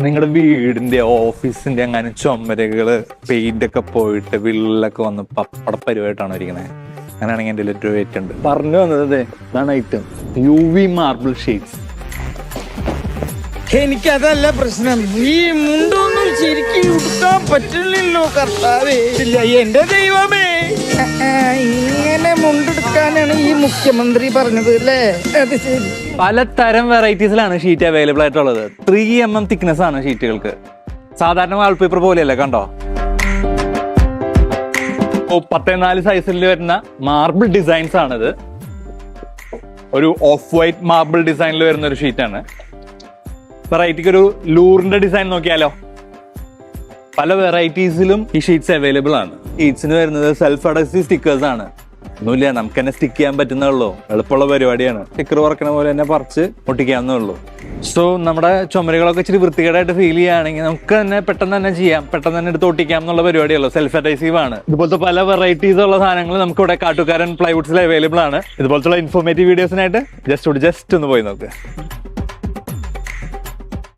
നിങ്ങളുടെ വീടിന്റെ ഓഫീസിന്റെ അങ്ങനെ ചുമരകള് പെയിന്റ് ഒക്കെ പോയിട്ട് വിള്ളലൊക്കെ വന്ന് പപ്പട പരിവായിട്ടാണോ ഇരിക്കണേ? അങ്ങനെയാണെങ്കിൽ എന്റെ ഒരു റേറ്റ് ഉണ്ട്. പറഞ്ഞു വന്നത് ഇതാണ് ഐറ്റം, UV മാർബിൾ ഷീറ്റ്സ്. എനിക്കതല്ല പ്രശ്നം, ഈ മുണ്ടൊന്നും ശരിക്കും ഉടുക്കാൻ പറ്റില്ലല്ലോ കർത്താവേ. ഇല്ല എന്റെ ദൈവമേ, ഇങ്ങനെ മുണ്ടെടുക്കാനാണ് ഈ മുഖ്യമന്ത്രി പറഞ്ഞത് അല്ലേ? അത് ശരി. പലതരം വെറൈറ്റീസിലാണ് ഷീറ്റ് അവൈലബിൾ ആയിട്ടുള്ളത്. 3 mm തിക്നെസ് ആണ് ഷീറ്റുകൾക്ക്. സാധാരണ വാൾപേപ്പർ പോലെയല്ല, കണ്ടോ? 14 സൈസിൽ വരുന്ന മാർബിൾ ഡിസൈൻസ് ആണിത്. ഒരു ഓഫ് വൈറ്റ് മാർബിൾ ഡിസൈനിൽ വരുന്ന ഒരു ഷീറ്റാണ്. വെറൈറ്റിക്ക് ഒരു ലൂറിന്റെ ഡിസൈൻ നോക്കിയാലോ? പല വെറൈറ്റീസിലും ഈ ഷീറ്റ്സ് അവൈലബിൾ ആണ്. ഷീറ്റ്സിന് വരുന്നത് സെൽഫ് അഡഹസീവ് സ്റ്റിക്കേഴ്സ് ആണ്. ഒന്നുമില്ല, നമുക്ക് തന്നെ സ്റ്റിക്ക് ചെയ്യാൻ പറ്റുന്നുള്ളൂ. എളുപ്പമുള്ള പരിപാടിയാണ്. സ്റ്റിക്കർ പറക്കണ പോലെ തന്നെ പറിച്ച് ഒട്ടിക്കാവുന്നേ ഉള്ളൂ. സോ നമ്മുടെ ചുമരുകളൊക്കെ ഇച്ചിരി വൃത്തികേടായിട്ട് ഫീൽ ചെയ്യുകയാണെങ്കിൽ നമുക്ക് തന്നെ പെട്ടെന്ന് തന്നെ ചെയ്യാം, പെട്ടെന്ന് തന്നെ എടുത്ത് ഒട്ടിക്കാം എന്നുള്ള പരിപാടിയുള്ളൂ. സെൽഫ് അഡഹസീവ് ആണ്. ഇതുപോലത്തെ പല വെറൈറ്റീസ് ഉള്ള സാധനങ്ങൾ നമുക്ക് ഇവിടെ കാട്ടുകാരൻ പ്ലൈവുഡ്സിൽ അവൈലബിൾ ആണ്. ഇതുപോലത്തെ ഇൻഫോർമേറ്റീവ് വീഡിയോസിനായിട്ട് ജസ്റ്റ് ഒന്ന് പോയി നോക്കുക.